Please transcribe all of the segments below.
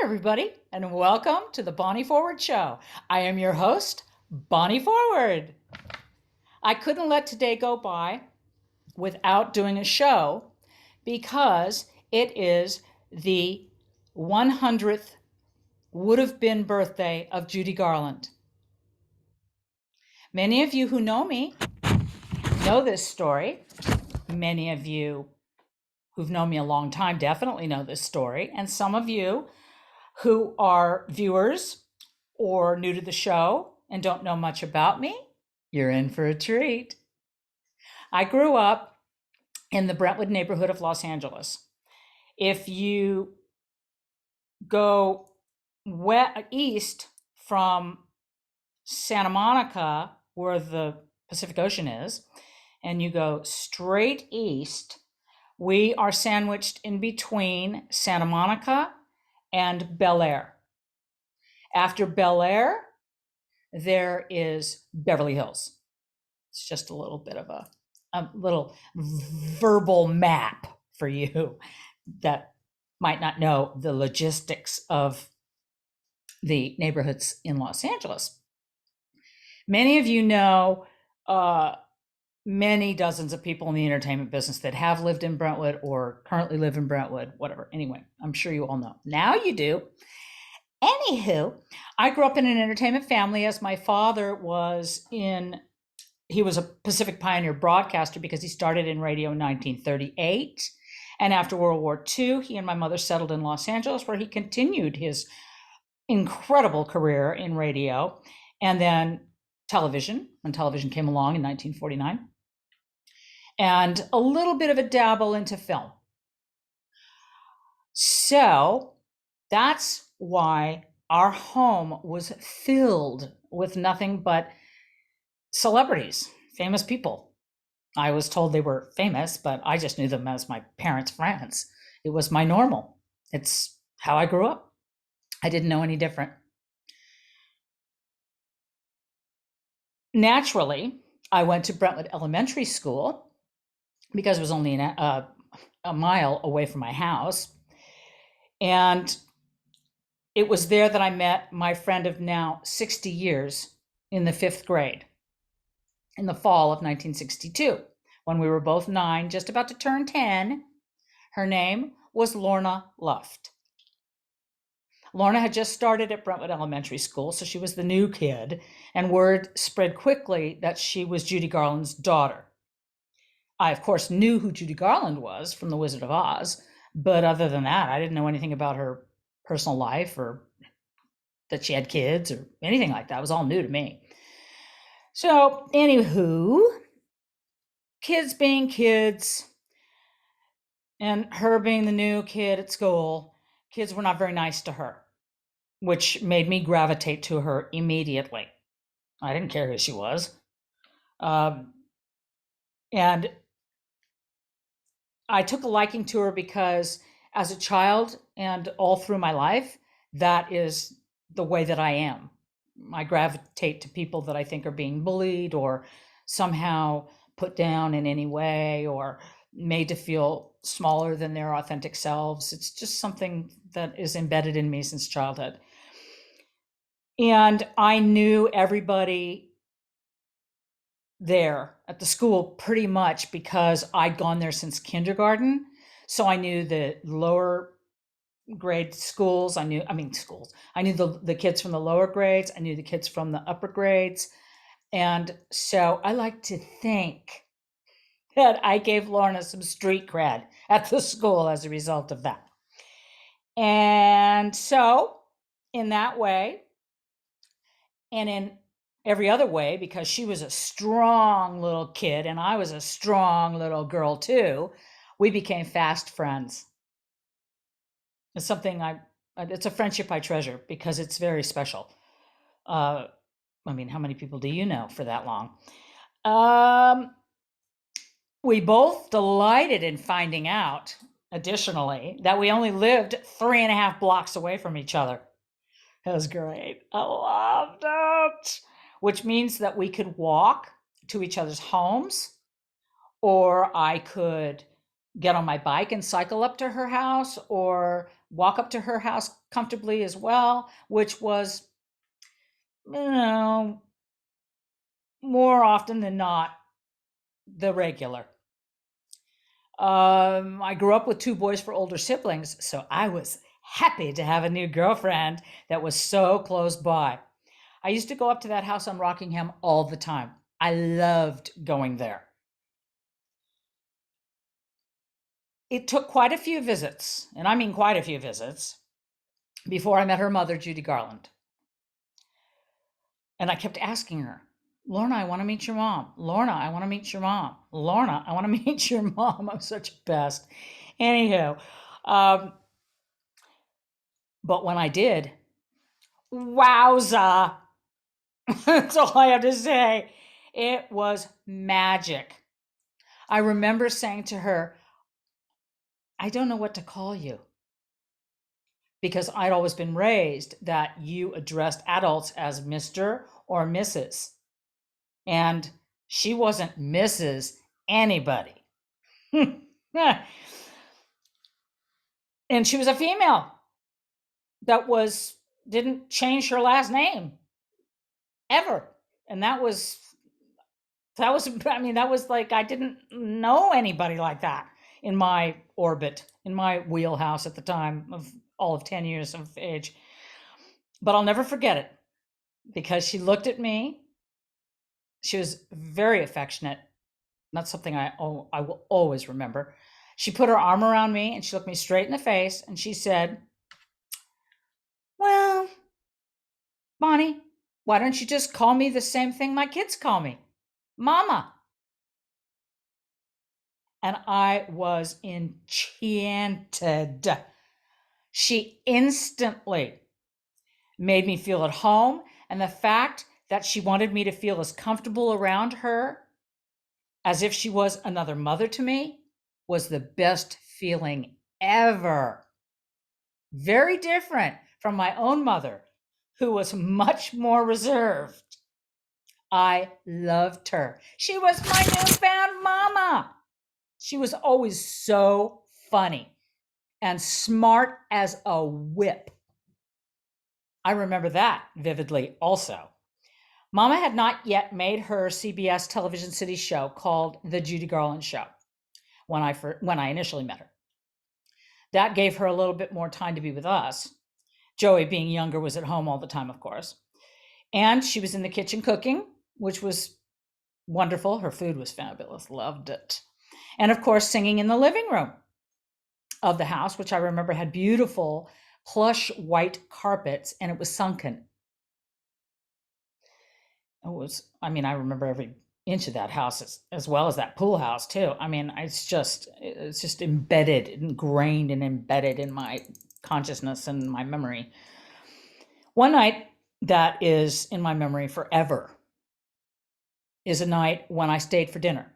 everybody, and welcome to the Bonnie Forward Show. I am your host, Bonnie Forward. I couldn't let today go by without doing a show because it is the 100th would have been birthday of Judy Garland. Many of you who know me know this story. Many of you who've known me a long time definitely know this story. And some of you who are viewers or new to the show and don't know much about me, you're in for a treat. I grew up in the Brentwood neighborhood of Los Angeles. If you go east from Santa Monica, where the Pacific Ocean is, and you go straight east, we are sandwiched in between Santa Monica and Bel Air. After Bel Air, there is Beverly Hills. It's just a little bit of a little verbal map for you that might not know the logistics of the neighborhoods in Los Angeles. Many of you know many dozens of people in the entertainment business that have lived in Brentwood or currently live in Brentwood, whatever. Anyway, I'm sure you all know. Now you do. Anywho, I grew up in an entertainment family as my father he was a Pacific Pioneer broadcaster because he started in radio in 1938. And after World War II, he and my mother settled in Los Angeles, where he continued his incredible career in radio and then television, when television came along in 1949, and a little bit of a dabble into film. So that's why our home was filled with nothing but celebrities, famous people. I was told they were famous, but I just knew them as my parents' friends. It was my normal. It's how I grew up. I didn't know any different. Naturally, I went to Brentwood Elementary School because it was only a mile away from my house. And it was there that I met my friend of now 60 years in the 5th grade in the fall of 1962, when we were both 9, just about to turn 10. Her name was Lorna Luft. Lorna had just started at Brentwood Elementary School, so she was the new kid, and word spread quickly that she was Judy Garland's daughter. I, of course, knew who Judy Garland was from The Wizard of Oz, but other than that, I didn't know anything about her personal life or that she had kids or anything like that. It was all new to me. So, anywho, kids being kids, and her being the new kid at school, kids were not very nice to her, which made me gravitate to her immediately. I didn't care who she was. And I took a liking to her because as a child and all through my life, that is the way that I am. I gravitate to people that I think are being bullied or somehow put down in any way or made to feel smaller than their authentic selves. It's just something that is embedded in me since childhood. And I knew everybody there at the school pretty much because I'd gone there since kindergarten. So I knew the lower grade schools. I knew the kids from the lower grades. I knew the kids from the upper grades. And so I like to think that I gave Lorna some street cred at the school as a result of that. And so in that way, and in every other way, because she was a strong little kid and I was a strong little girl too, we became fast friends. It's something it's a friendship I treasure because it's very special. How many people do you know for that long? We both delighted in finding out, additionally, that we only lived 3.5 blocks away from each other. It was great. I loved it. Which means that we could walk to each other's homes, or I could get on my bike and cycle up to her house or walk up to her house comfortably as well, which was, you know, more often than not the regular. I grew up with two boys for older siblings, so I was happy to have a new girlfriend that was so close by. I used to go up to that house on Rockingham all the time. I loved going there. It took quite a few visits, and I mean quite a few visits, before I met her mother, Judy Garland. And I kept asking her, Lorna, I want to meet your mom. Lorna, I want to meet your mom. Lorna, I want to meet your mom. I'm such a pest. Anywho, but when I did, wowza. That's all I have to say. It was magic. I remember saying to her, I don't know what to call you. Because I'd always been raised that you addressed adults as Mr. or Mrs. And she wasn't Mrs. anybody. And she was a female that didn't change her last name ever. And that was I mean, that was like, I didn't know anybody like that in my orbit, in my wheelhouse at the time of all of 10 years of age. But I'll never forget it because she looked at me. She was very affectionate. That's something I will always remember. She put her arm around me and she looked me straight in the face and she said, well, Bonnie, why don't you just call me the same thing my kids call me? Mama. And I was enchanted. She instantly made me feel at home. And the fact that she wanted me to feel as comfortable around her as if she was another mother to me was the best feeling ever. Very different from my own mother, who was much more reserved. I loved her. She was my newfound mama. She was always so funny and smart as a whip. I remember that vividly also. Mama had not yet made her CBS television city show called The Judy Garland Show when I initially met her. That gave her a little bit more time to be with us. Joey, being younger, was at home all the time, of course. And she was in the kitchen cooking, which was wonderful. Her food was fabulous. Loved it. And of course, singing in the living room of the house, which I remember had beautiful plush white carpets, and it was sunken. I remember every inch of that house as well as that pool house too. I mean, it's just embedded, ingrained and embedded in my consciousness and my memory. One night that is in my memory forever is a night when I stayed for dinner.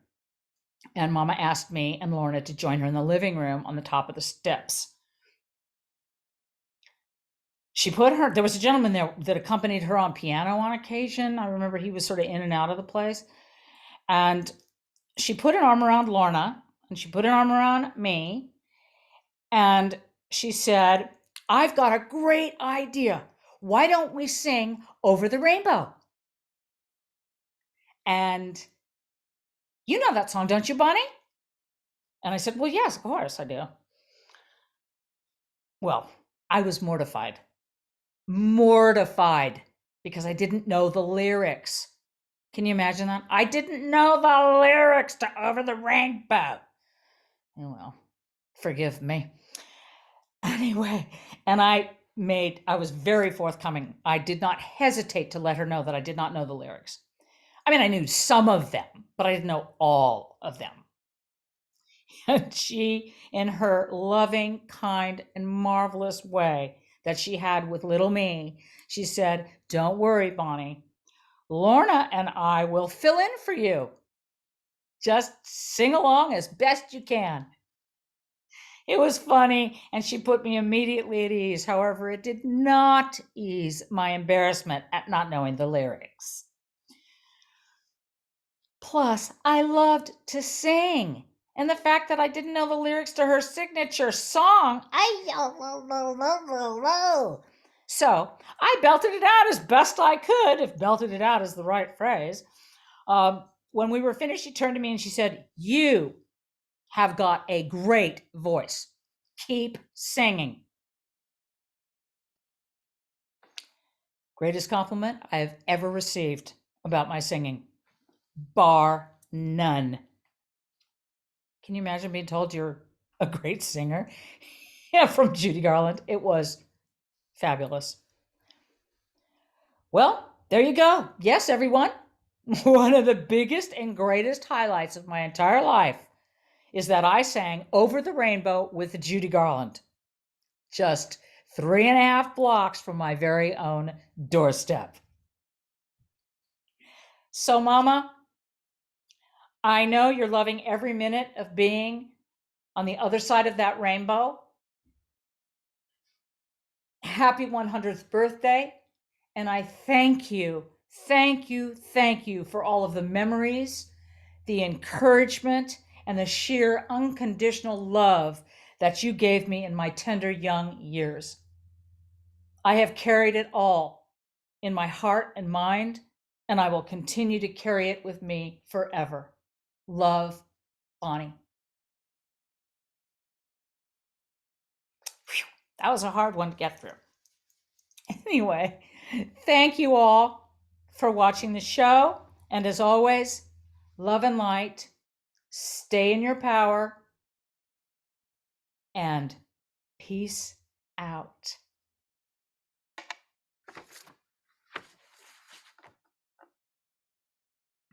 And Mama asked me and Lorna to join her in the living room on the top of the steps. There was a gentleman there that accompanied her on piano on occasion. I remember he was sort of in and out of the place. And she put an arm around Lorna and she put an arm around me. And she said, I've got a great idea. Why don't we sing Over the Rainbow? And you know that song, don't you, Bonnie? And I said, well, yes, of course I do. Well, I was mortified because I didn't know the lyrics. Can you imagine that? I didn't know the lyrics to Over the Rainbow. Oh, well, forgive me. Anyway, and I was very forthcoming. I did not hesitate to let her know that I did not know the lyrics. I mean, I knew some of them, but I didn't know all of them. And she, in her loving, kind, and marvelous way that she had with little me, she said, don't worry, Bonnie. Lorna and I will fill in for you. Just sing along as best you can. It was funny, and she put me immediately at ease. However, it did not ease my embarrassment at not knowing the lyrics. Plus, I loved to sing. And the fact that I didn't know the lyrics to her signature song. So I belted it out as best I could, if belted it out is the right phrase. When we were finished, she turned to me and she said, "You have got a great voice. Keep singing." Greatest compliment I have ever received about my singing, bar none. Can you imagine being told you're a great singer? Yeah, from Judy Garland. It was fabulous. Well, there you go. Yes, everyone. One of the biggest and greatest highlights of my entire life is that I sang Over the Rainbow with Judy Garland, just 3.5 blocks from my very own doorstep. So, Mama, I know you're loving every minute of being on the other side of that rainbow. Happy 100th birthday. And I thank you for all of the memories, the encouragement, and the sheer unconditional love that you gave me in my tender young years. I have carried it all in my heart and mind, and I will continue to carry it with me forever. Love, Bonnie. Whew, that was a hard one to get through. Anyway, thank you all for watching the show. And as always, love and light, stay in your power, and peace out.